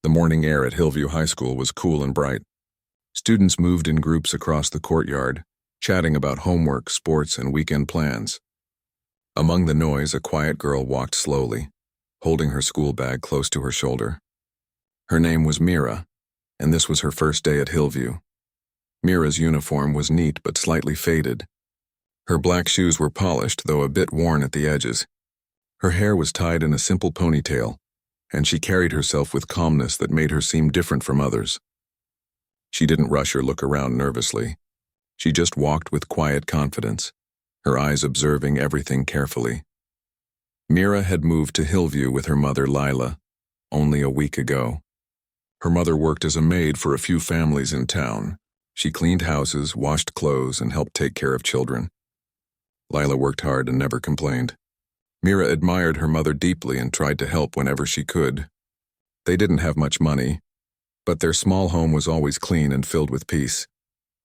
The morning air at Hillview High School was cool and bright. Students moved in groups across the courtyard, chatting about homework, sports, and weekend plans. Among the noise, a quiet girl walked slowly, holding her school bag close to her shoulder. Her name was Mira, and this was her first day at Hillview. Mira's uniform was neat but slightly faded. Her black shoes were polished, though a bit worn at the edges. Her hair was tied in a simple ponytail, and she carried herself with calmness that made her seem different from others. She didn't rush or look around nervously. She just walked with quiet confidence, her eyes observing everything carefully. Mira had moved to Hillview with her mother Lila only a week ago. Her mother worked as a maid for a few families in town. She cleaned houses, washed clothes, and helped take care of children. Lila worked hard and never complained. Mira admired her mother deeply and tried to help whenever she could. They didn't have much money, but their small home was always clean and filled with peace.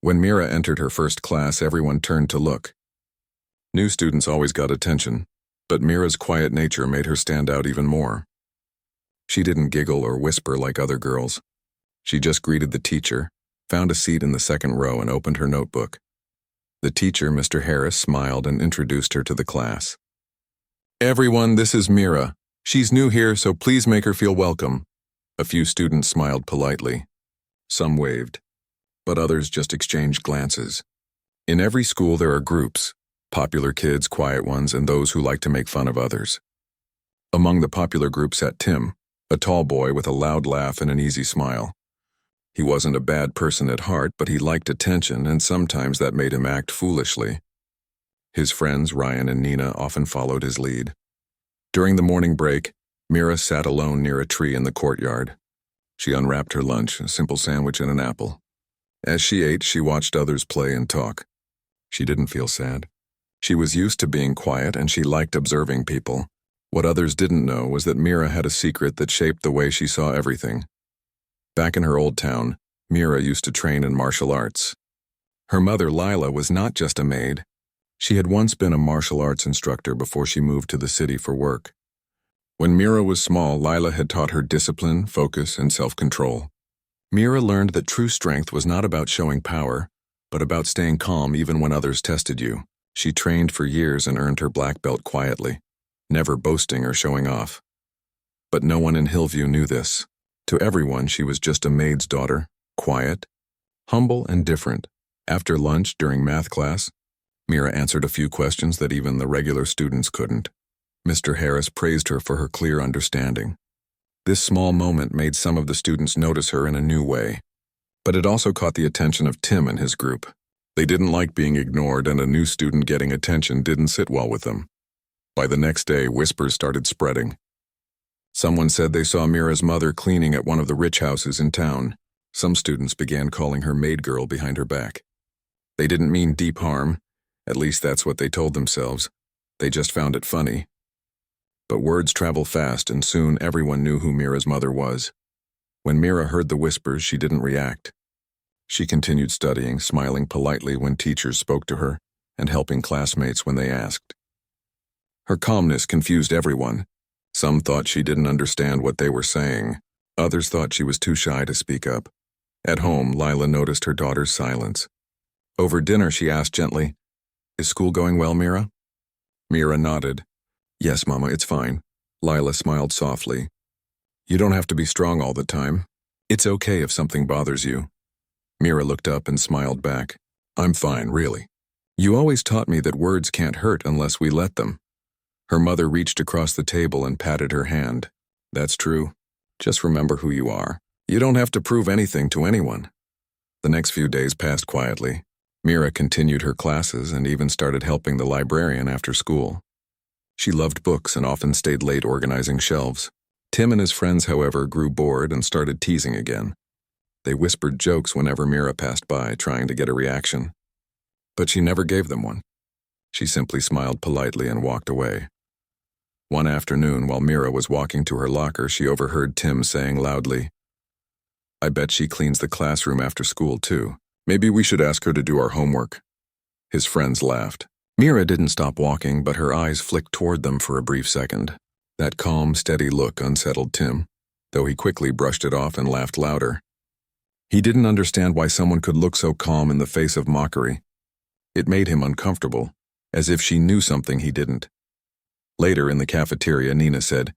When Mira entered her first class, everyone turned to look. New students always got attention, but Mira's quiet nature made her stand out even more. She didn't giggle or whisper like other girls. She just greeted the teacher, found a seat in the second row, and opened her notebook. The teacher, Mr. Harris, smiled and introduced her to the class. "Everyone, this is Mira. She's new here, so please make her feel welcome." A few students smiled politely. Some waved, but others just exchanged glances. In every school there are groups, popular kids, quiet ones, and those who like to make fun of others. Among the popular group sat Tim, a tall boy with a loud laugh and an easy smile. He wasn't a bad person at heart, but he liked attention, and sometimes that made him act foolishly. His friends, Ryan and Nina, often followed his lead. During the morning break, Mira sat alone near a tree in the courtyard. She unwrapped her lunch, a simple sandwich and an apple. As she ate, she watched others play and talk. She didn't feel sad. She was used to being quiet, and she liked observing people. What others didn't know was that Mira had a secret that shaped the way she saw everything. Back in her old town, Mira used to train in martial arts. Her mother, Lila, was not just a maid. She had once been a martial arts instructor before she moved to the city for work. When Mira was small, Lila had taught her discipline, focus, and self-control. Mira learned that true strength was not about showing power, but about staying calm even when others tested you. She trained for years and earned her black belt quietly, never boasting or showing off. But no one in Hillview knew this. To everyone, she was just a maid's daughter, quiet, humble, and different. After lunch, during math class, Mira answered a few questions that even the regular students couldn't. Mr. Harris praised her for her clear understanding. This small moment made some of the students notice her in a new way. But it also caught the attention of Tim and his group. They didn't like being ignored, and a new student getting attention didn't sit well with them. By the next day, whispers started spreading. Someone said they saw Mira's mother cleaning at one of the rich houses in town. Some students began calling her maid girl behind her back. They didn't mean deep harm. At least that's what they told themselves. They just found it funny. But words travel fast, and soon everyone knew who Mira's mother was. When Mira heard the whispers, she didn't react. She continued studying, smiling politely when teachers spoke to her, and helping classmates when they asked. Her calmness confused everyone. Some thought she didn't understand what they were saying. Others thought she was too shy to speak up. At home, Lila noticed her daughter's silence. Over dinner, she asked gently, "Is school going well, Mira?" Mira nodded. "Yes, Mama, it's fine." Lila smiled softly. "You don't have to be strong all the time. It's okay if something bothers you." Mira looked up and smiled back. "I'm fine, really. You always taught me that words can't hurt unless we let them." Her mother reached across the table and patted her hand. "That's true. Just remember who you are. You don't have to prove anything to anyone." The next few days passed quietly. Mira continued her classes and even started helping the librarian after school. She loved books and often stayed late organizing shelves. Tim and his friends, however, grew bored and started teasing again. They whispered jokes whenever Mira passed by, trying to get a reaction. But she never gave them one. She simply smiled politely and walked away. One afternoon, while Mira was walking to her locker, she overheard Tim saying loudly, "I bet she cleans the classroom after school, too. Maybe we should ask her to do our homework." His friends laughed. Mira didn't stop walking, but her eyes flicked toward them for a brief second. That calm, steady look unsettled Tim. though he quickly brushed it off and laughed louder. He didn't understand why someone could look so calm in the face of mockery. It made him uncomfortable, as if she knew something he didn't. Later in the cafeteria, Nina said,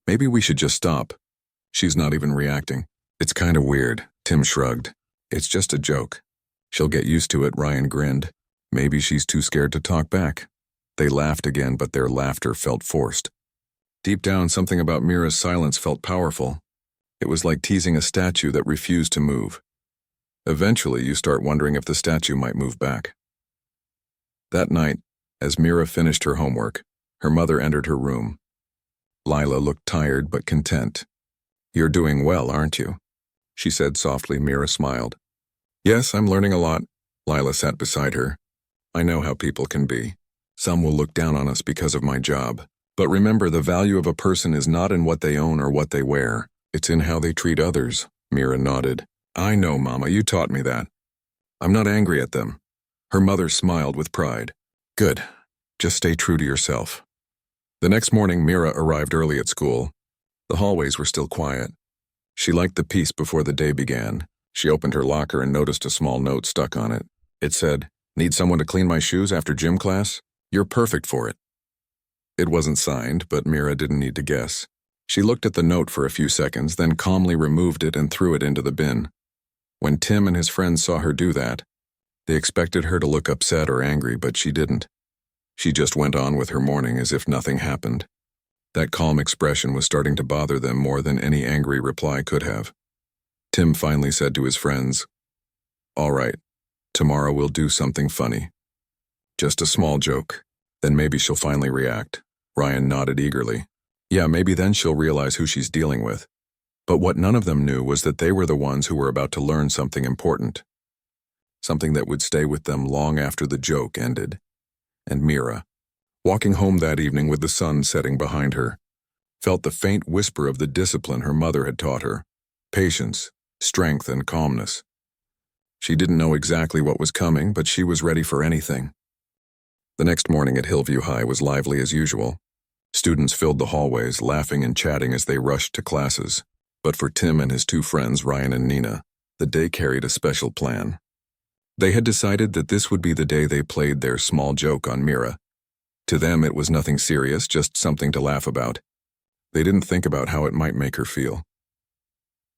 Maybe we should just stop. She's not even reacting. It's kind of weird, Tim shrugged. It's just a joke. She'll get used to it, Ryan grinned. Maybe she's too scared to talk back. They laughed again, but their laughter felt forced. Deep down, something about Mira's silence felt powerful. It was like teasing a statue that refused to move. Eventually, you start wondering if the statue might move back. That night, as Mira finished her homework, her mother entered her room. Lila looked tired but content. "You're doing well, aren't you?" she said softly. Mira smiled. "Yes, I'm learning a lot." Lila sat beside her. "I know how people can be. Some will look down on us because of my job. But remember, the value of a person is not in what they own or what they wear. It's in how they treat others." Mira nodded. "I know, Mama, you taught me that. I'm not angry at them." Her mother smiled with pride. "Good. Just stay true to yourself." The next morning, Mira arrived early at school. The hallways were still quiet. She liked the peace before the day began. She opened her locker and noticed a small note stuck on it. It said, "Need someone to clean my shoes after gym class? You're perfect for it." It wasn't signed, but Mira didn't need to guess. She looked at the note for a few seconds, then calmly removed it and threw it into the bin. When Tim and his friends saw her do that, they expected her to look upset or angry, but she didn't. She just went on with her morning as if nothing happened. That calm expression was starting to bother them more than any angry reply could have. Tim finally said to his friends, "All right, tomorrow we'll do something funny. Just a small joke. Then maybe she'll finally react." Ryan nodded eagerly. "Yeah, maybe then she'll realize who she's dealing with." But what none of them knew was that they were the ones who were about to learn something important. Something that would stay with them long after the joke ended. And Mira, walking home that evening with the sun setting behind her, felt the faint whisper of the discipline her mother had taught her: patience, strength, and calmness. She didn't know exactly what was coming, but she was ready for anything. The next morning at Hillview High was lively as usual. Students filled the hallways, laughing and chatting as they rushed to classes. But for Tim and his two friends, Ryan and Nina, the day carried a special plan. They had decided that this would be the day they played their small joke on Mira. To them, it was nothing serious, just something to laugh about. They didn't think about how it might make her feel.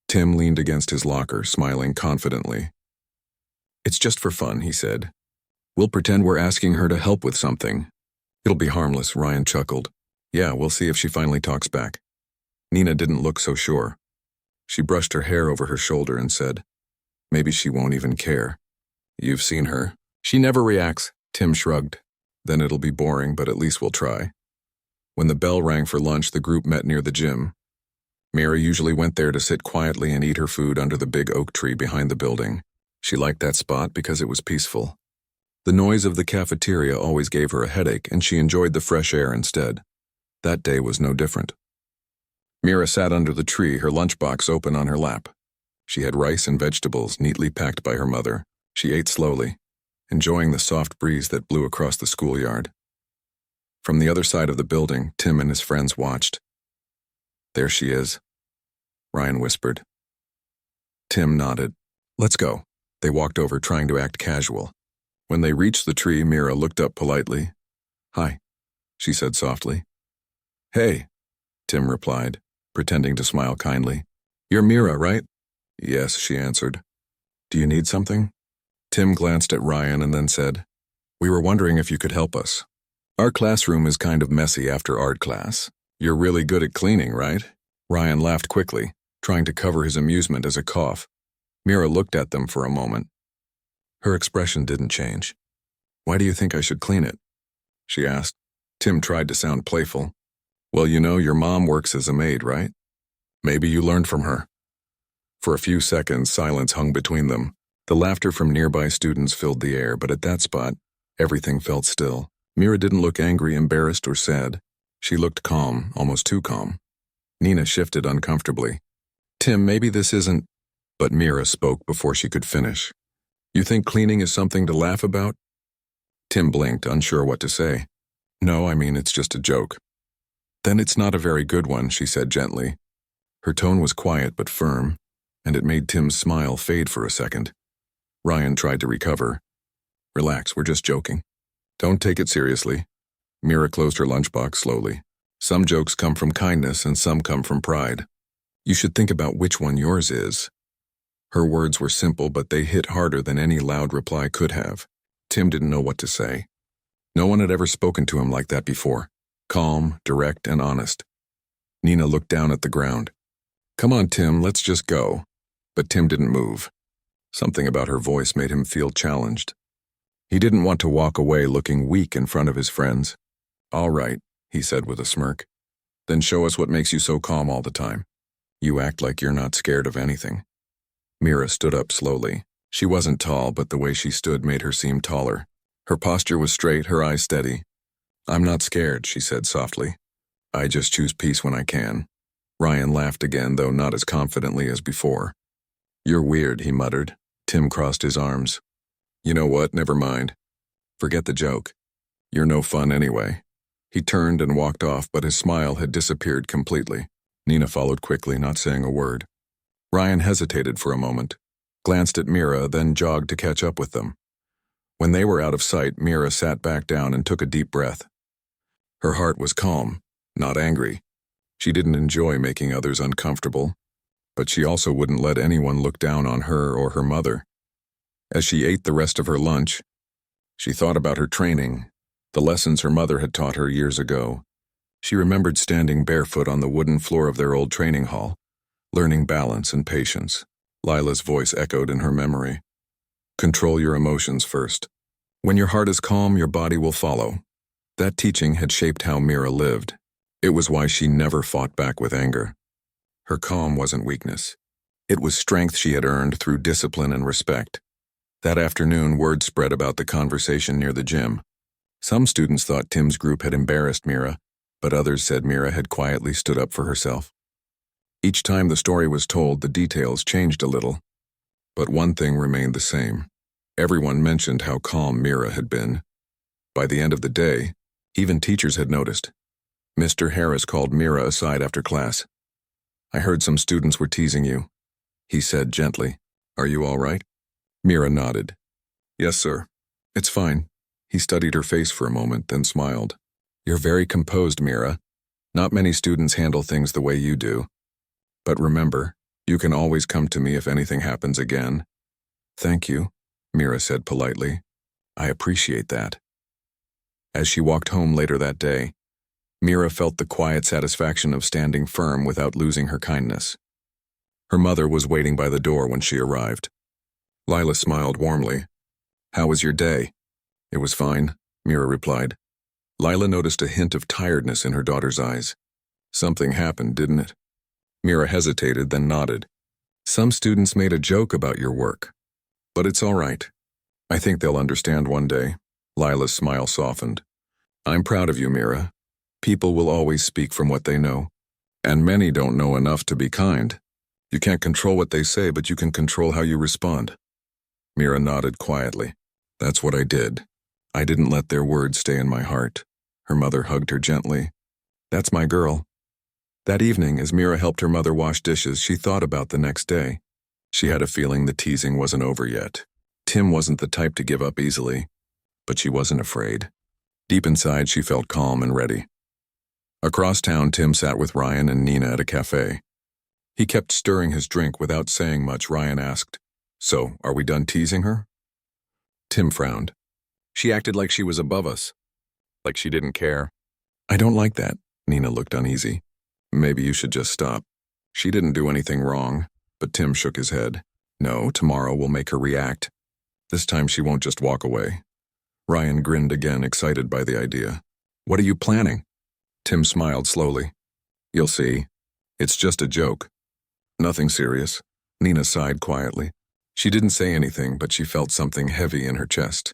Tim leaned against his locker, smiling confidently. "It's just for fun," he said. "We'll pretend we're asking her to help with something. It'll be harmless," Ryan chuckled. "Yeah, we'll see if she finally talks back." Nina didn't look so sure. She brushed her hair over her shoulder and said, "Maybe she won't even care. You've seen her. She never reacts." Tim shrugged. "Then it'll be boring, but at least we'll try." When the bell rang for lunch, the group met near the gym. Mira usually went there to sit quietly and eat her food under the big oak tree behind the building. She liked that spot because it was peaceful. The noise of the cafeteria always gave her a headache, and she enjoyed the fresh air instead. That day was no different. Mira sat under the tree, her lunchbox open on her lap. She had rice and vegetables neatly packed by her mother. She ate slowly, enjoying the soft breeze that blew across the schoolyard. From the other side of the building, Tim and his friends watched. "There she is," Ryan whispered. Tim nodded. "Let's go." They walked over, trying to act casual. When they reached the tree, Mira looked up politely. "Hi," she said softly. "Hey," Tim replied, pretending to smile kindly. "You're Mira, right?" "Yes," she answered. "Do you need something?" Tim glanced at Ryan and then said, "We were wondering if you could help us. Our classroom is kind of messy after art class. You're really good at cleaning, right?" Ryan laughed quickly, trying to cover his amusement as a cough. Mira looked at them for a moment. Her expression didn't change. "Why do you think I should clean it?" she asked. Tim tried to sound playful. "Well, your mom works as a maid, right? Maybe you learned from her." For a few seconds, silence hung between them. The laughter from nearby students filled the air, but at that spot, everything felt still. Mira didn't look angry, embarrassed, or sad. She looked calm, almost too calm. Nina shifted uncomfortably. "Tim, maybe this isn't—" But Mira spoke before she could finish. "You think cleaning is something to laugh about?" Tim blinked, unsure what to say. "No, I mean, it's just a joke." "Then it's not a very good one," she said gently. Her tone was quiet but firm, and it made Tim's smile fade for a second. Ryan tried to recover. Relax, we're just joking. Don't take it seriously. Mira closed her lunchbox slowly. Some jokes come from kindness and some come from pride. You should think about which one yours is. Her words were simple, but they hit harder than any loud reply could have. Tim didn't know what to say. No one had ever spoken to him like that before. Calm, direct, and honest. Nina looked down at the ground. Come on, Tim, let's just go. But Tim didn't move. Something about her voice made him feel challenged. He didn't want to walk away looking weak in front of his friends. All right, he said with a smirk. Then show us what makes you so calm all the time. You act like you're not scared of anything. Mira stood up slowly. She wasn't tall, but the way she stood made her seem taller. Her posture was straight, her eyes steady. I'm not scared, she said softly. I just choose peace when I can. Ryan laughed again, though not as confidently as before. You're weird, he muttered. Tim crossed his arms. You know what, never mind. Forget the joke. You're no fun anyway. He turned and walked off, but his smile had disappeared completely. Nina followed quickly, not saying a word. Ryan hesitated for a moment, glanced at Mira, then jogged to catch up with them. When they were out of sight, Mira sat back down and took a deep breath. Her heart was calm, not angry. She didn't enjoy making others uncomfortable, but she also wouldn't let anyone look down on her or her mother. As she ate the rest of her lunch, she thought about her training, the lessons her mother had taught her years ago. She remembered standing barefoot on the wooden floor of their old training hall, learning balance and patience. Lila's voice echoed in her memory. Control your emotions first. When your heart is calm, your body will follow. That teaching had shaped how Mira lived. It was why she never fought back with anger. Her calm wasn't weakness. It was strength she had earned through discipline and respect. That afternoon, word spread about the conversation near the gym. Some students thought Tim's group had embarrassed Mira, but others said Mira had quietly stood up for herself. Each time the story was told, the details changed a little. But one thing remained the same. Everyone mentioned how calm Mira had been. By the end of the day, even teachers had noticed. Mr. Harris called Mira aside after class. I heard some students were teasing you, he said gently. Are you all right? Mira nodded. Yes, sir. It's fine. He studied her face for a moment, then smiled. You're very composed, Mira. Not many students handle things the way you do. But remember, you can always come to me if anything happens again. Thank you, Mira said politely. I appreciate that. As she walked home later that day, Mira felt the quiet satisfaction of standing firm without losing her kindness. Her mother was waiting by the door when she arrived. Lila smiled warmly. How was your day? It was fine, Mira replied. Lila noticed a hint of tiredness in her daughter's eyes. Something happened, didn't it? Mira hesitated, then nodded. Some students made a joke about your work. But it's all right. I think they'll understand one day. Lila's smile softened. I'm proud of you, Mira. People will always speak from what they know. And many don't know enough to be kind. You can't control what they say, but you can control how you respond. Mira nodded quietly. That's what I did. I didn't let their words stay in my heart. Her mother hugged her gently. That's my girl. That evening, as Mira helped her mother wash dishes, she thought about the next day. She had a feeling the teasing wasn't over yet. Tim wasn't the type to give up easily, but she wasn't afraid. Deep inside, she felt calm and ready. Across town, Tim sat with Ryan and Nina at a cafe. He kept stirring his drink without saying much. Ryan asked, So, are we done teasing her? Tim frowned. She acted like she was above us, like she didn't care. I don't like that. Nina looked uneasy. Maybe you should just stop. She didn't do anything wrong, but Tim shook his head. No, tomorrow we'll make her react. This time she won't just walk away. Ryan grinned again, excited by the idea. What are you planning? Tim smiled slowly. You'll see. It's just a joke. Nothing serious. Nina sighed quietly. She didn't say anything, but she felt something heavy in her chest.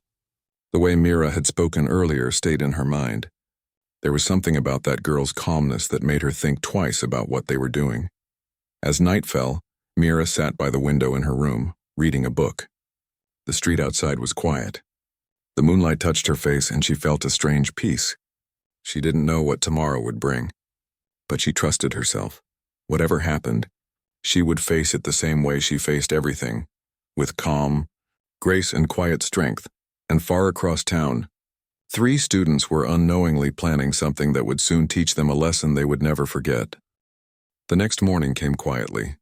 The way Mira had spoken earlier stayed in her mind. There was something about that girl's calmness that made her think twice about what they were doing. As night fell, Mira sat by the window in her room, reading a book. The street outside was quiet. The moonlight touched her face and she felt a strange peace. She didn't know what tomorrow would bring, but she trusted herself. Whatever happened, she would face it the same way she faced everything, with calm, grace and quiet strength. And far across town, 3 students were unknowingly planning something that would soon teach them a lesson they would never forget. The next morning came quietly.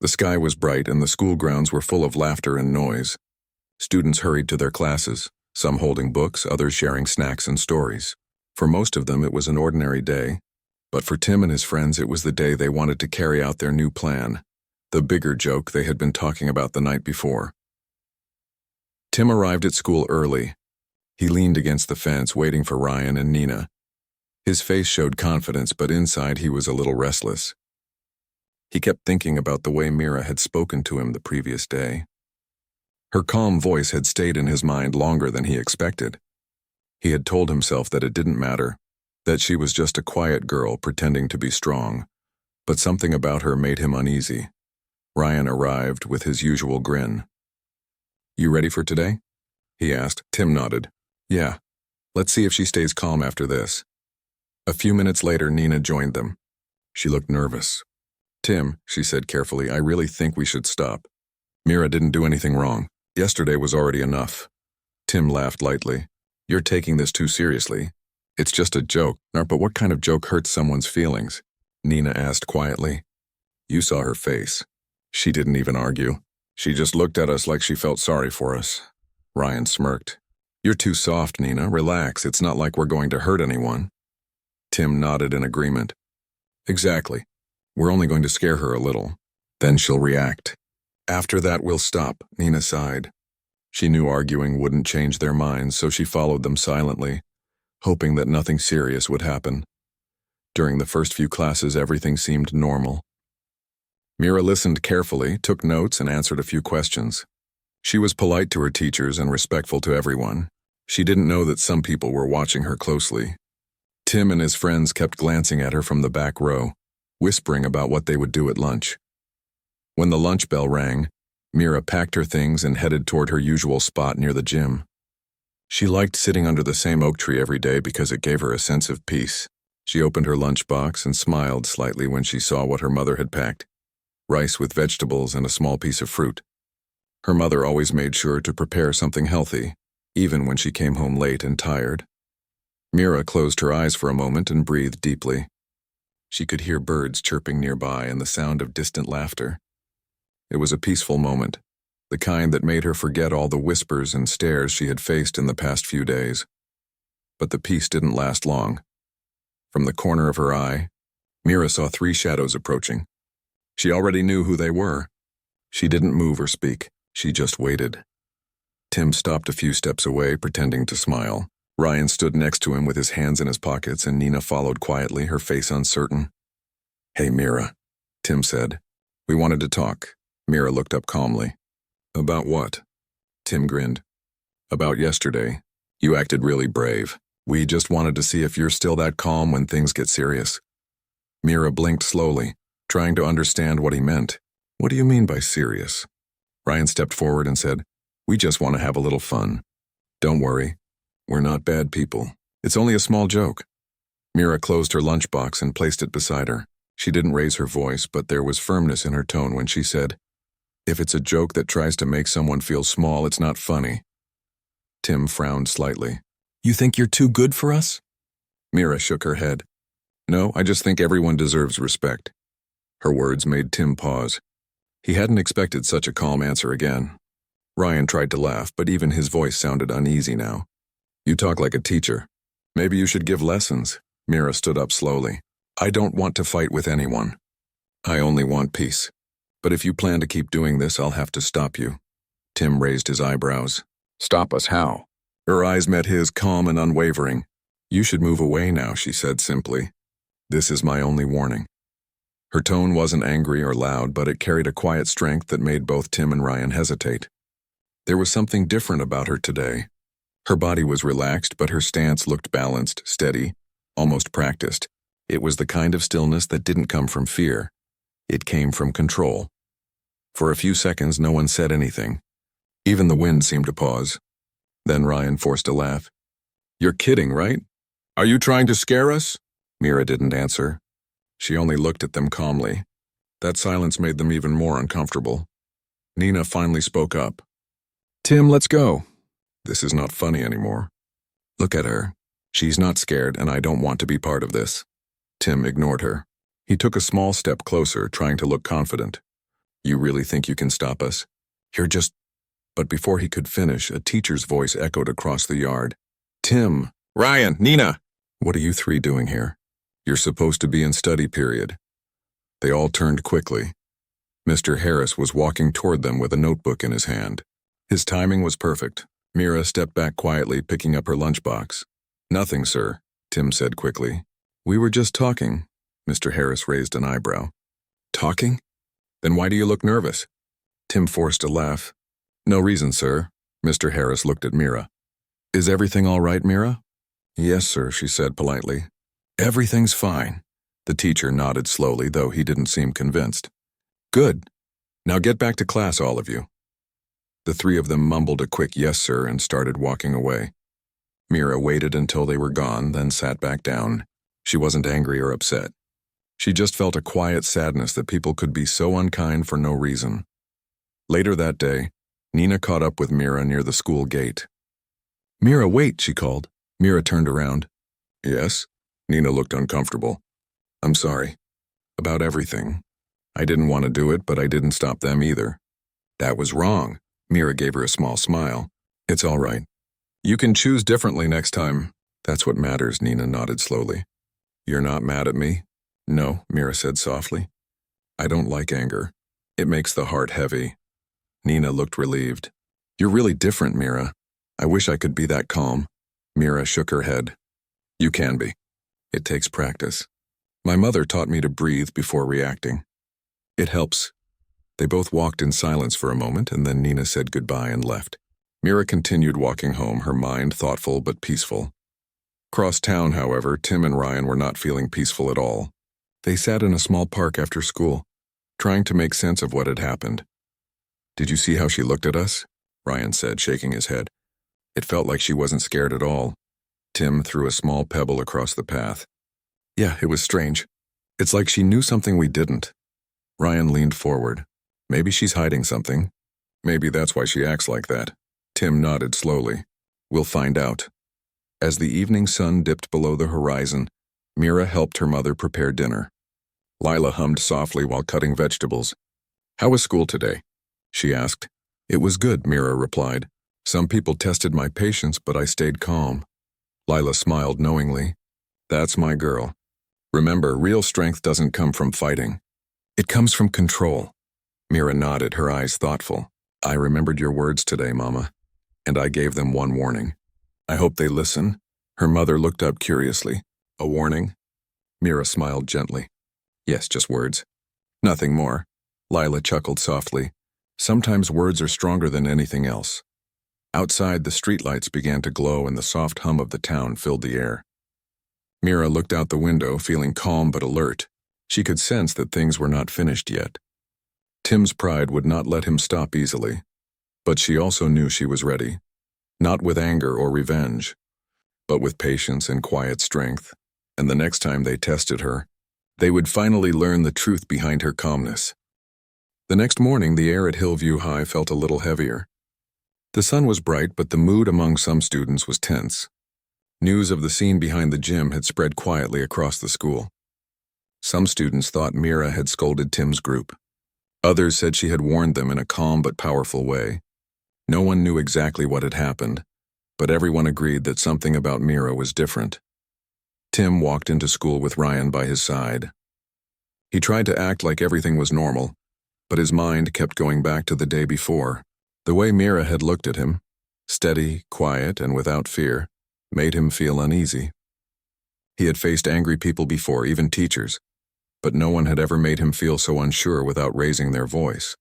The sky was bright and the school grounds were full of laughter and noise. Students hurried to their classes, some holding books, others sharing snacks and stories. For most of them, it was an ordinary day. But for Tim and his friends, it was the day they wanted to carry out their new plan, the bigger joke they had been talking about the night before. Tim arrived at school early. He leaned against the fence, waiting for Ryan and Nina. His face showed confidence, but inside he was a little restless. He kept thinking about the way Mira had spoken to him the previous day. Her calm voice had stayed in his mind longer than he expected. He had told himself that it didn't matter, that she was just a quiet girl pretending to be strong, but something about her made him uneasy. Ryan arrived with his usual grin. "You ready for today?" he asked. Tim nodded. "Yeah. Let's see if she stays calm after this." A few minutes later, Nina joined them. She looked nervous. "Tim," she said carefully, "I really think we should stop. Mira didn't do anything wrong. Yesterday was already enough." Tim laughed lightly. "You're taking this too seriously. It's just a joke." "But what kind of joke hurts someone's feelings?" Nina asked quietly. "You saw her face. She didn't even argue. She just looked at us like she felt sorry for us." Ryan smirked. "You're too soft, Nina. Relax. It's not like we're going to hurt anyone." Tim nodded in agreement. "Exactly. We're only going to scare her a little. Then she'll react. After that, we'll stop," Nina sighed. She knew arguing wouldn't change their minds, so she followed them silently, hoping that nothing serious would happen. During the first few classes, everything seemed normal. Mira listened carefully, took notes, and answered a few questions. She was polite to her teachers and respectful to everyone. She didn't know that some people were watching her closely. Tim and his friends kept glancing at her from the back row, whispering about what they would do at lunch. When the lunch bell rang, Mira packed her things and headed toward her usual spot near the gym. She liked sitting under the same oak tree every day because it gave her a sense of peace. She opened her lunchbox and smiled slightly when she saw what her mother had packed: rice with vegetables and a small piece of fruit. Her mother always made sure to prepare something healthy, even when she came home late and tired. Mira closed her eyes for a moment and breathed deeply. She could hear birds chirping nearby and the sound of distant laughter. It was a peaceful moment, the kind that made her forget all the whispers and stares she had faced in the past few days. But the peace didn't last long. From the corner of her eye, Mira saw 3 shadows approaching. She already knew who they were. She didn't move or speak. She just waited. Tim stopped a few steps away, pretending to smile. Ryan stood next to him with his hands in his pockets, and Nina followed quietly, her face uncertain. "Hey, Mira," Tim said. "We wanted to talk." Mira looked up calmly. "About what?" Tim grinned. "About yesterday. You acted really brave. We just wanted to see if you're still that calm when things get serious." Mira blinked slowly, trying to understand what he meant. "What do you mean by serious?" Ryan stepped forward and said, "We just want to have a little fun. Don't worry. We're not bad people. It's only a small joke." Mira closed her lunchbox and placed it beside her. She didn't raise her voice, but there was firmness in her tone when she said, "If it's a joke that tries to make someone feel small, it's not funny." Tim frowned slightly. "You think you're too good for us?" Mira shook her head. "No, I just think everyone deserves respect." Her words made Tim pause. He hadn't expected such a calm answer again. Ryan tried to laugh, but even his voice sounded uneasy now. "You talk like a teacher. Maybe you should give lessons." Mira stood up slowly. "I don't want to fight with anyone. I only want peace. But if you plan to keep doing this, I'll have to stop you." Tim raised his eyebrows. "Stop us how?" Her eyes met his, calm and unwavering. "You should move away now," she said simply. "This is my only warning." Her tone wasn't angry or loud, but it carried a quiet strength that made both Tim and Ryan hesitate. There was something different about her today. Her body was relaxed, but her stance looked balanced, steady, almost practiced. It was the kind of stillness that didn't come from fear. It came from control. For a few seconds, no one said anything. Even the wind seemed to pause. Then Ryan forced a laugh. "You're kidding, right? Are you trying to scare us?" Mira didn't answer. She only looked at them calmly. That silence made them even more uncomfortable. Nina finally spoke up. "Tim, let's go. This is not funny anymore. Look at her. She's not scared, and I don't want to be part of this." Tim ignored her. He took a small step closer, trying to look confident. "You really think you can stop us? You're just—" But before he could finish, a teacher's voice echoed across the yard. "Tim! Ryan! Nina! What are you three doing here? You're supposed to be in study period." They all turned quickly. Mr. Harris was walking toward them with a notebook in his hand. His timing was perfect. Mira stepped back quietly, picking up her lunchbox. "Nothing, sir," Tim said quickly. "We were just talking." Mr. Harris raised an eyebrow. "Talking? Then why do you look nervous?" Tim forced a laugh. "No reason, sir." Mr. Harris looked at Mira. "Is everything all right, Mira?" "Yes, sir," she said politely. "Everything's fine." The teacher nodded slowly, though he didn't seem convinced. "Good. Now get back to class, all of you." The three of them mumbled a quick "yes, sir," and started walking away. Mira waited until they were gone, then sat back down. She wasn't angry or upset. She just felt a quiet sadness that people could be so unkind for no reason. Later that day, Nina caught up with Mira near the school gate. "Mira, wait," she called. Mira turned around. "Yes?" Nina looked uncomfortable. "I'm sorry. About everything. I didn't want to do it, but I didn't stop them either." "That was wrong." Mira gave her a small smile. "It's all right. You can choose differently next time." "That's what matters," Nina nodded slowly. "You're not mad at me?" "No," Mira said softly. "I don't like anger. It makes the heart heavy." Nina looked relieved. "You're really different, Mira. I wish I could be that calm." Mira shook her head. "You can be. It takes practice. My mother taught me to breathe before reacting. It helps." They both walked in silence for a moment, and then Nina said goodbye and left. Mira continued walking home, her mind thoughtful but peaceful. Across town, however, Tim and Ryan were not feeling peaceful at all. They sat in a small park after school, trying to make sense of what had happened. "Did you see how she looked at us?" Ryan said, shaking his head. "It felt like she wasn't scared at all." Tim threw a small pebble across the path. "Yeah, it was strange. It's like she knew something we didn't." Ryan leaned forward. "Maybe she's hiding something. Maybe that's why she acts like that." Tim nodded slowly. "We'll find out." As the evening sun dipped below the horizon, Mira helped her mother prepare dinner. Lila hummed softly while cutting vegetables. "How was school today?" she asked. "It was good," Mira replied. "Some people tested my patience, but I stayed calm." Lila smiled knowingly. "That's my girl. Remember, real strength doesn't come from fighting. It comes from control." Mira nodded, her eyes thoughtful. "I remembered your words today, Mama, and I gave them one warning. I hope they listen." Her mother looked up curiously. "A warning?" Mira smiled gently. "Yes, just words. Nothing more." Lila chuckled softly. "Sometimes words are stronger than anything else." Outside, the streetlights began to glow and the soft hum of the town filled the air. Mira looked out the window, feeling calm but alert. She could sense that things were not finished yet. Tim's pride would not let him stop easily, but she also knew she was ready. Not with anger or revenge, but with patience and quiet strength. And the next time they tested her, they would finally learn the truth behind her calmness. The next morning, the air at Hillview High felt a little heavier. The sun was bright, but the mood among some students was tense. News of the scene behind the gym had spread quietly across the school. Some students thought Mira had scolded Tim's group. Others said she had warned them in a calm but powerful way. No one knew exactly what had happened, but everyone agreed that something about Mira was different. Tim walked into school with Ryan by his side. He tried to act like everything was normal, but his mind kept going back to the day before. The way Mira had looked at him, steady, quiet, and without fear, made him feel uneasy. He had faced angry people before, even teachers, but no one had ever made him feel so unsure without raising their voice.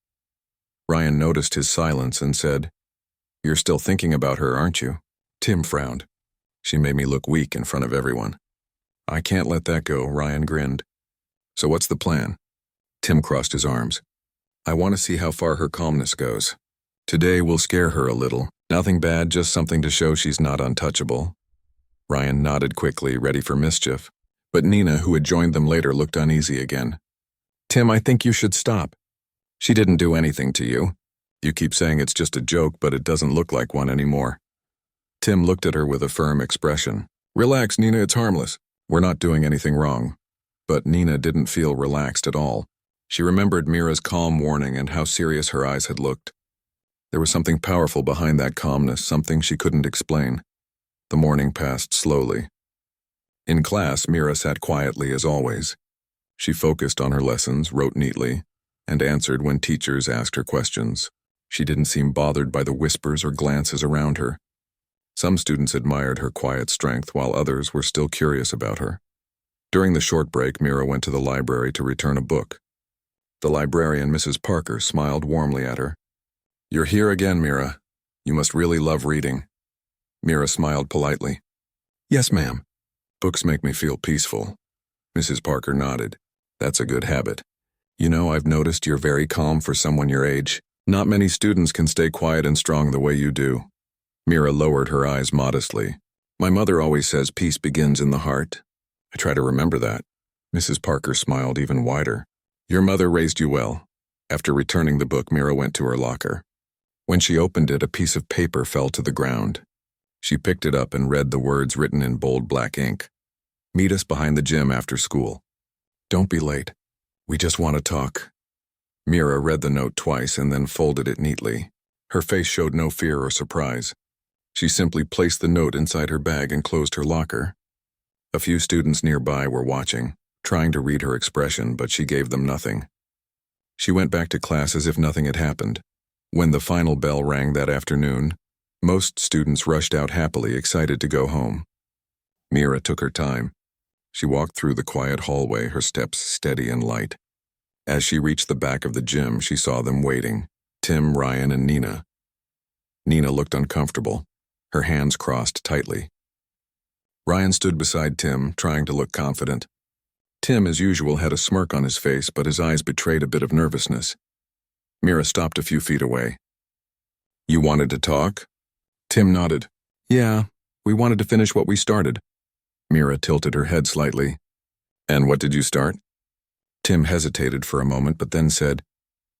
Ryan noticed his silence and said, "You're still thinking about her, aren't you?" Tim frowned. "She made me look weak in front of everyone." "I can't let that go," Ryan grinned. "So what's the plan?" Tim crossed his arms. "I want to see how far her calmness goes. Today we'll scare her a little. Nothing bad, just something to show she's not untouchable." Ryan nodded quickly, ready for mischief, but Nina, who had joined them later, looked uneasy again. Tim, I think you should stop. She didn't do anything to you. You keep saying it's just a joke, but it doesn't look like one anymore. Tim looked at her with a firm expression. Relax, Nina, it's harmless. We're not doing anything wrong. But Nina didn't feel relaxed at all. She remembered Mira's calm warning and how serious her eyes had looked. There was something powerful behind that calmness, something she couldn't explain. The morning passed slowly. In class, Mira sat quietly as always. She focused on her lessons, wrote neatly, and answered when teachers asked her questions. She didn't seem bothered by the whispers or glances around her. Some students admired her quiet strength, while others were still curious about her. During the short break, Mira went to the library to return a book. The librarian, Mrs. Parker, smiled warmly at her. You're here again, Mira. You must really love reading. Mira smiled politely. Yes, ma'am. Books make me feel peaceful. Mrs. Parker nodded. That's a good habit. You know, I've noticed you're very calm for someone your age. Not many students can stay quiet and strong the way you do. Mira lowered her eyes modestly. My mother always says peace begins in the heart. I try to remember that. Mrs. Parker smiled even wider. Your mother raised you well. After returning the book, Mira went to her locker. When she opened it, a piece of paper fell to the ground. She picked it up and read the words written in bold black ink. Meet us behind the gym after school. Don't be late. We just want to talk. Mira read the note twice and then folded it neatly. Her face showed no fear or surprise. She simply placed the note inside her bag and closed her locker. A few students nearby were watching, trying to read her expression, but she gave them nothing. She went back to class as if nothing had happened. When the final bell rang that afternoon, most students rushed out happily, excited to go home. Mira took her time. She walked through the quiet hallway, her steps steady and light. As she reached the back of the gym, she saw them waiting, Tim, Ryan, and Nina. Nina looked uncomfortable, her hands crossed tightly. Ryan stood beside Tim, trying to look confident. Tim, as usual, had a smirk on his face, but his eyes betrayed a bit of nervousness. Mira stopped a few feet away. You wanted to talk? Tim nodded. Yeah, we wanted to finish what we started. Mira tilted her head slightly. And what did you start? Tim hesitated for a moment, but then said,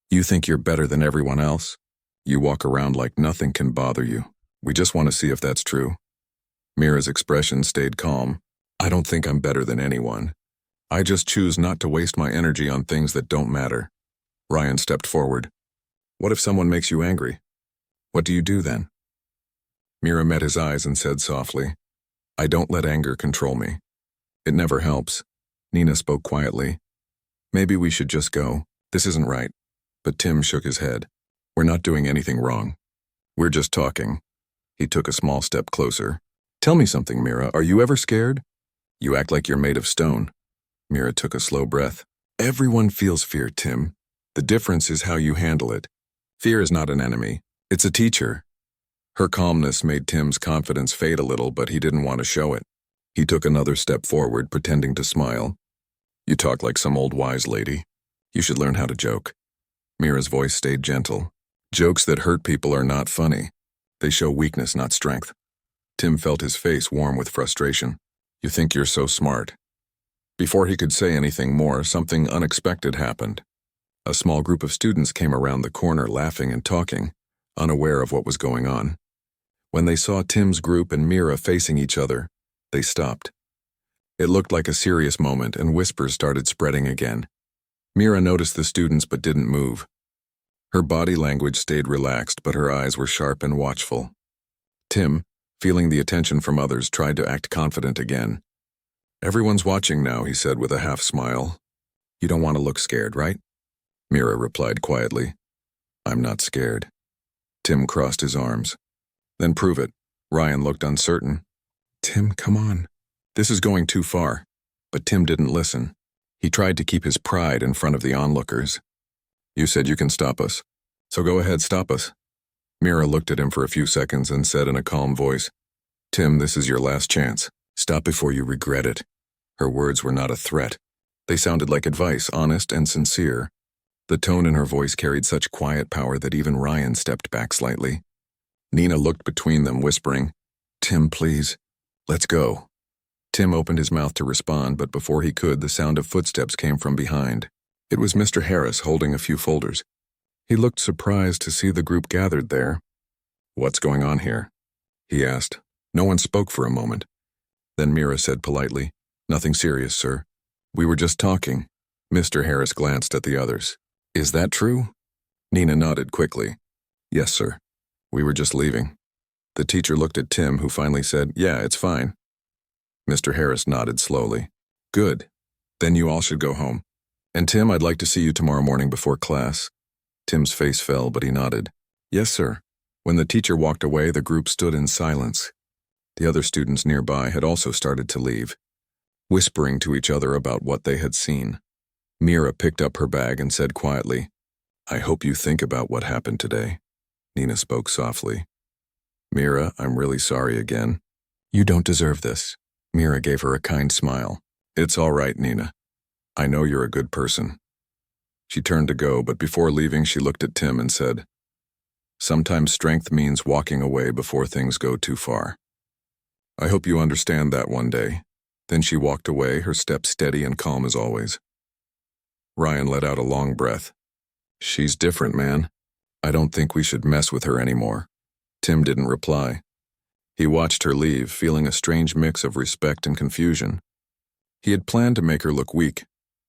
You think you're better than everyone else? You walk around like nothing can bother you. We just want to see if that's true. Mira's expression stayed calm. I don't think I'm better than anyone. I just choose not to waste my energy on things that don't matter. Ryan stepped forward. What if someone makes you angry? What do you do then? Mira met his eyes and said softly, I don't let anger control me. It never helps. Nina spoke quietly. Maybe we should just go. This isn't right. But Tim shook his head. We're not doing anything wrong. We're just talking. He took a small step closer. Tell me something, Mira. Are you ever scared? You act like you're made of stone. Mira took a slow breath. Everyone feels fear, Tim. The difference is how you handle it. Fear is not an enemy. It's a teacher. Her calmness made Tim's confidence fade a little, but he didn't want to show it. He took another step forward, pretending to smile. You talk like some old wise lady. You should learn how to joke. Mira's voice stayed gentle. Jokes that hurt people are not funny. They show weakness, not strength. Tim felt his face warm with frustration. You think you're so smart. Before he could say anything more, something unexpected happened. A small group of students came around the corner laughing and talking, unaware of what was going on. When they saw Tim's group and Mira facing each other, they stopped. It looked like a serious moment, and whispers started spreading again. Mira noticed the students but didn't move. Her body language stayed relaxed, but her eyes were sharp and watchful. Tim, feeling the attention from others, tried to act confident again. Everyone's watching now, he said with a half smile. You don't want to look scared, right? Mira replied quietly. I'm not scared. Tim crossed his arms. Then prove it. Ryan looked uncertain. Tim, come on. This is going too far. But Tim didn't listen. He tried to keep his pride in front of the onlookers. You said you can stop us. So go ahead, stop us. Mira looked at him for a few seconds and said in a calm voice, Tim, this is your last chance. Stop before you regret it. Her words were not a threat. They sounded like advice, honest and sincere. The tone in her voice carried such quiet power that even Ryan stepped back slightly. Nina looked between them, whispering, Tim, please, let's go. Tim opened his mouth to respond, but before he could, the sound of footsteps came from behind. It was Mr. Harris holding a few folders. He looked surprised to see the group gathered there. "What's going on here?" he asked. No one spoke for a moment. Then Mira said politely, "Nothing serious, sir. We were just talking." Mr. Harris glanced at the others. "Is that true?" Nina nodded quickly. "Yes, sir. We were just leaving." The teacher looked at Tim, who finally said, "Yeah, it's fine." Mr. Harris nodded slowly. "Good. Then you all should go home. And Tim, I'd like to see you tomorrow morning before class." Tim's face fell, but he nodded. "Yes, sir." When the teacher walked away, the group stood in silence. The other students nearby had also started to leave, whispering to each other about what they had seen. Mira picked up her bag and said quietly, "I hope you think about what happened today." Nina spoke softly. "Mira, I'm really sorry again." "You don't deserve this." Mira gave her a kind smile. "It's all right, Nina. I know you're a good person." She turned to go, but before leaving, she looked at Tim and said, "Sometimes strength means walking away before things go too far. I hope you understand that one day." Then she walked away, her step steady and calm as always. Ryan let out a long breath. "She's different, man. I don't think we should mess with her anymore." Tim didn't reply. He watched her leave, feeling a strange mix of respect and confusion. He had planned to make her look weak,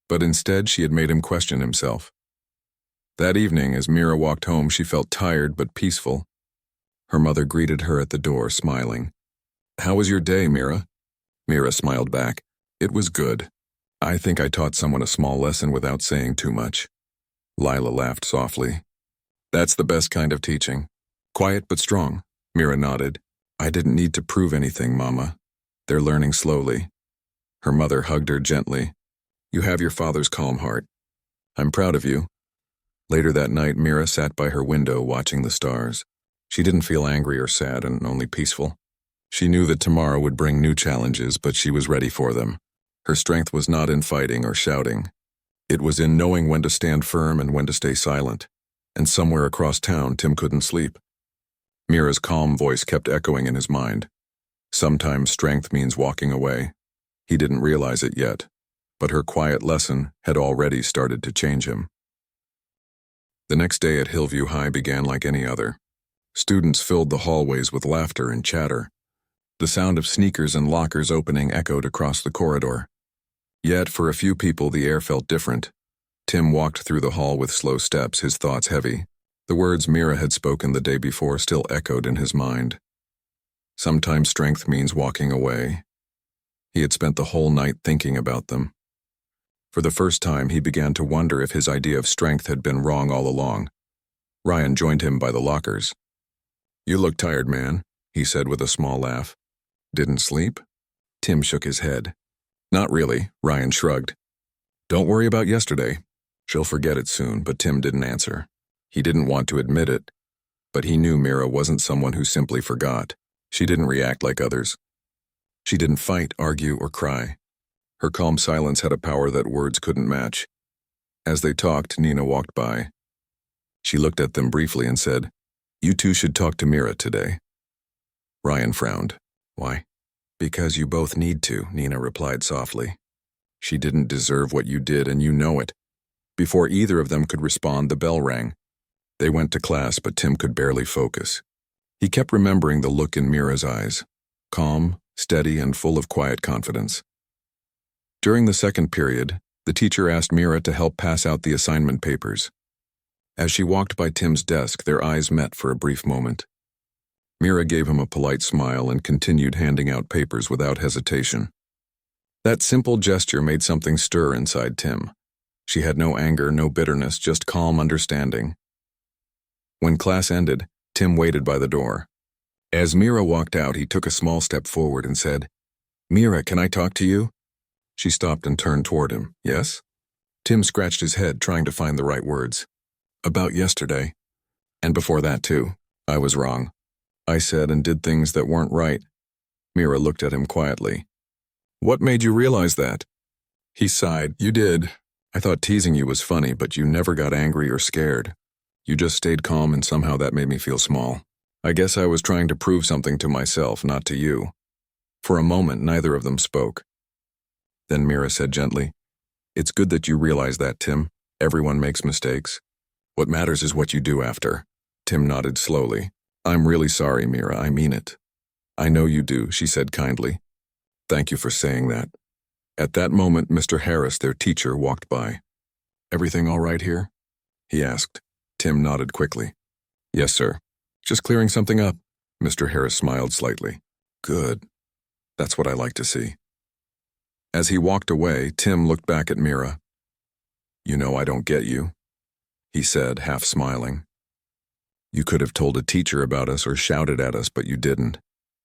but instead she had made him question himself. That evening, as Mira walked home, she felt tired but peaceful. Her mother greeted her at the door, smiling. "How was your day, Mira?" Mira smiled back. "It was good. I think I taught someone a small lesson without saying too much." Lila laughed softly. "That's the best kind of teaching. Quiet but strong." Mira nodded. "I didn't need to prove anything, Mama. They're learning slowly." Her mother hugged her gently. "You have your father's calm heart. I'm proud of you." Later that night, Mira sat by her window watching the stars. She didn't feel angry or sad, and only peaceful. She knew that tomorrow would bring new challenges, but she was ready for them. Her strength was not in fighting or shouting. It was in knowing when to stand firm and when to stay silent. And somewhere across town, Tim couldn't sleep. Mira's calm voice kept echoing in his mind. Sometimes strength means walking away. He didn't realize it yet, but her quiet lesson had already started to change him. The next day at Hillview High began like any other. Students filled the hallways with laughter and chatter. The sound of sneakers and lockers opening echoed across the corridor. Yet, for a few people, the air felt different. Tim walked through the hall with slow steps, his thoughts heavy. The words Mira had spoken the day before still echoed in his mind. Sometimes strength means walking away. He had spent the whole night thinking about them. For the first time, he began to wonder if his idea of strength had been wrong all along. Ryan joined him by the lockers. "You look tired, man," he said with a small laugh. "Didn't sleep?" Tim shook his head. "Not really," Ryan shrugged. "Don't worry about yesterday. She'll forget it soon," but Tim didn't answer. He didn't want to admit it, but he knew Mira wasn't someone who simply forgot. She didn't react like others. She didn't fight, argue, or cry. Her calm silence had a power that words couldn't match. As they talked, Nina walked by. She looked at them briefly and said, "You two should talk to Mira today." Ryan frowned. "Why?" "Because you both need to," Nina replied softly. "She didn't deserve what you did, and you know it." Before either of them could respond, the bell rang. They went to class, but Tim could barely focus. He kept remembering the look in Mira's eyes, calm, steady, and full of quiet confidence. During the second period, the teacher asked Mira to help pass out the assignment papers. As she walked by Tim's desk, their eyes met for a brief moment. Mira gave him a polite smile and continued handing out papers without hesitation. That simple gesture made something stir inside Tim. She had no anger, no bitterness, just calm understanding. When class ended, Tim waited by the door. As Mira walked out, he took a small step forward and said, "Mira, can I talk to you?" She stopped and turned toward him. "Yes?" Tim scratched his head, trying to find the right words. "About yesterday. And before that, too. I was wrong. I said and did things that weren't right." Mira looked at him quietly. "What made you realize that?" He sighed. "You did. I thought teasing you was funny, but you never got angry or scared. You just stayed calm, and somehow that made me feel small. I guess I was trying to prove something to myself, not to you." For a moment, neither of them spoke. Then Mira said gently, "It's good that you realize that, Tim. Everyone makes mistakes. What matters is what you do after. Tim nodded slowly. I'm really sorry, Mira, I mean it. I know you do, she said kindly. Thank you for saying that. At that moment, Mr. Harris, their teacher, walked by. Everything all right here? He asked. Tim nodded quickly. Yes, sir. Just clearing something up. Mr. Harris smiled slightly. Good. That's what I like to see. As he walked away, Tim looked back at Mira. You know I don't get you, he said, half smiling. You could have told a teacher about us or shouted at us, but you didn't.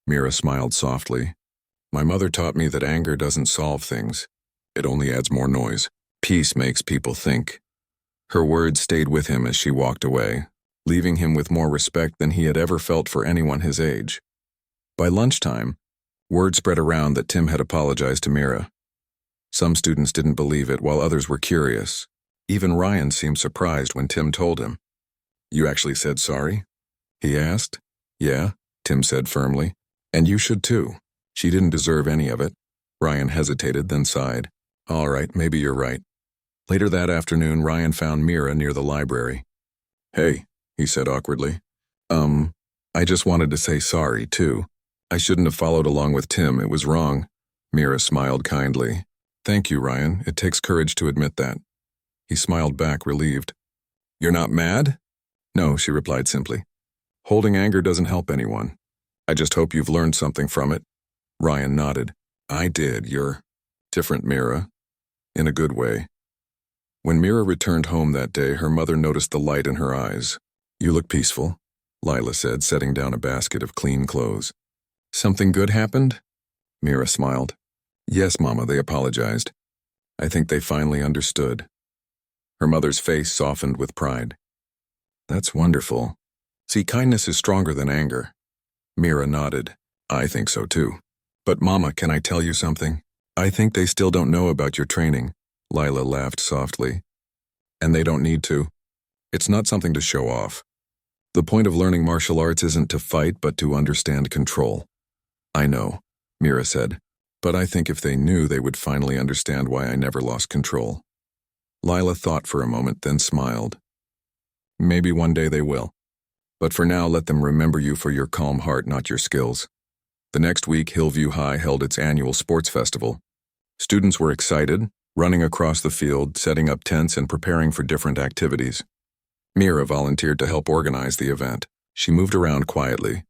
Mira smiled softly. My mother taught me that anger doesn't solve things. It only adds more noise. Peace makes people think. Her words stayed with him as she walked away, leaving him with more respect than he had ever felt for anyone his age. By lunchtime, word spread around that Tim had apologized to Mira. Some students didn't believe it, while others were curious. Even Ryan seemed surprised when Tim told him. You actually said sorry? He asked. Yeah, Tim said firmly. And you should too. She didn't deserve any of it. Ryan hesitated, then sighed. All right, maybe you're right. Later that afternoon, Ryan found Mira near the library. Hey, he said awkwardly. I just wanted to say sorry, too. I shouldn't have followed along with Tim, it was wrong. Mira smiled kindly. Thank you, Ryan. It takes courage to admit that. He smiled back, relieved. You're not mad? No, she replied simply. Holding anger doesn't help anyone. I just hope you've learned something from it. Ryan nodded. I did. You're different, Mira. In a good way. When Mira returned home that day, her mother noticed the light in her eyes. You look peaceful, Lila said, setting down a basket of clean clothes. Something good happened? Mira smiled. Yes, Mama, they apologized. I think they finally understood. Her mother's face softened with pride. That's wonderful. See, kindness is stronger than anger. Mira nodded. I think so too. But Mama, can I tell you something? I think they still don't know about your training. Lila laughed softly. And they don't need to. It's not something to show off. The point of learning martial arts isn't to fight, but to understand control. I know, Mira said, but I think if they knew, they would finally understand why I never lost control. Lila thought for a moment, then smiled. Maybe one day they will. But for now, let them remember you for your calm heart, not your skills. The next week, Hillview High held its annual sports festival. Students were excited, running across the field, setting up tents and preparing for different activities. Mira volunteered to help organize the event. She moved around quietly,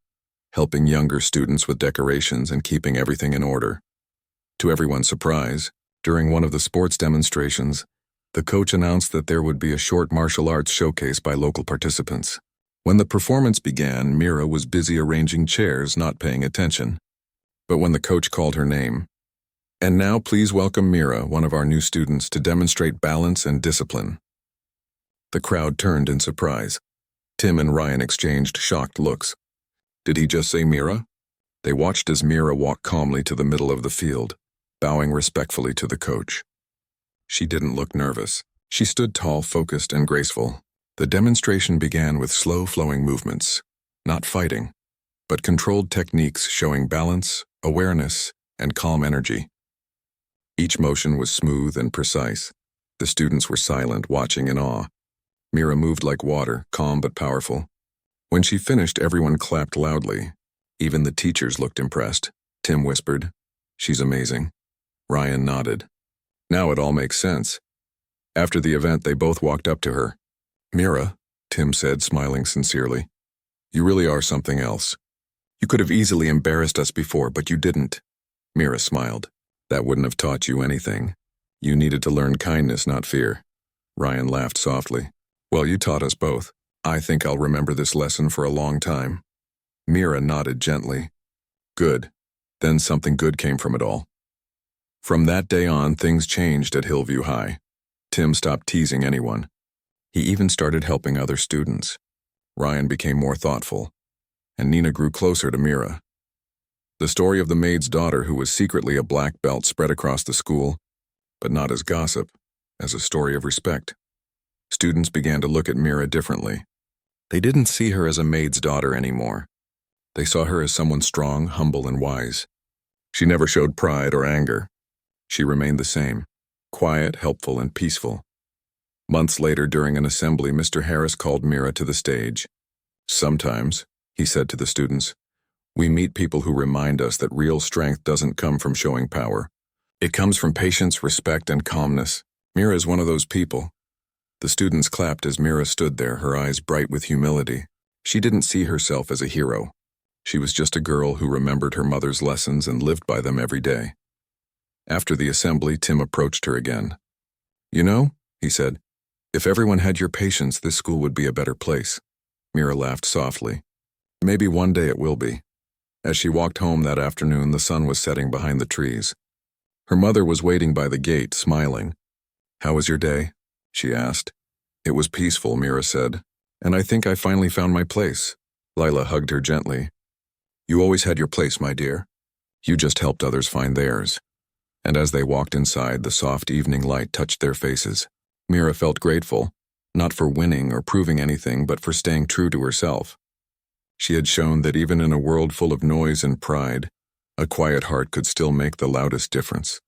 helping younger students with decorations and keeping everything in order. To everyone's surprise, during one of the sports demonstrations, the coach announced that there would be a short martial arts showcase by local participants. When the performance began, Mira was busy arranging chairs, not paying attention. But when the coach called her name, and now please welcome Mira, one of our new students, to demonstrate balance and discipline. The crowd turned in surprise. Tim and Ryan exchanged shocked looks. Did he just say Mira? They watched as Mira walked calmly to the middle of the field, bowing respectfully to the coach. She didn't look nervous. She stood tall, focused, and graceful. The demonstration began with slow-flowing movements, not fighting, but controlled techniques showing balance, awareness, and calm energy. Each motion was smooth and precise. The students were silent, watching in awe. Mira moved like water, calm but powerful. When she finished, everyone clapped loudly. Even the teachers looked impressed. Tim whispered, "She's amazing." Ryan nodded. Now it all makes sense. After the event, they both walked up to her. "Mira," Tim said, smiling sincerely, "you really are something else. You could have easily embarrassed us before, but you didn't." Mira smiled. "That wouldn't have taught you anything. You needed to learn kindness, not fear." Ryan laughed softly. "Well, you taught us both. I think I'll remember this lesson for a long time." Mira nodded gently. "Good. Then something good came from it all." From that day on, things changed at Hillview High. Tim stopped teasing anyone. He even started helping other students. Ryan became more thoughtful, and Nina grew closer to Mira. The story of the maid's daughter, who was secretly a black belt, spread across the school, but not as gossip, as a story of respect. Students began to look at Mira differently. They didn't see her as a maid's daughter anymore. They saw her as someone strong, humble, and wise. She never showed pride or anger. She remained the same, quiet, helpful, and peaceful. Months later, during an assembly, Mr. Harris called Mira to the stage. "Sometimes," he said to the students, "we meet people who remind us that real strength doesn't come from showing power. It comes from patience, respect, and calmness. Mira is one of those people." The students clapped as Mira stood there, her eyes bright with humility. She didn't see herself as a hero. She was just a girl who remembered her mother's lessons and lived by them every day. After the assembly, Tim approached her again. "You know," he said, "if everyone had your patience, this school would be a better place." Mira laughed softly. "Maybe one day it will be." As she walked home that afternoon, the sun was setting behind the trees. Her mother was waiting by the gate, smiling. "How was your day?" she asked. "It was peaceful," Mira said, "and I think I finally found my place." Lila hugged her gently. "You always had your place, my dear. You just helped others find theirs." And as they walked inside, the soft evening light touched their faces. Mira felt grateful, not for winning or proving anything, but for staying true to herself. She had shown that even in a world full of noise and pride, a quiet heart could still make the loudest difference.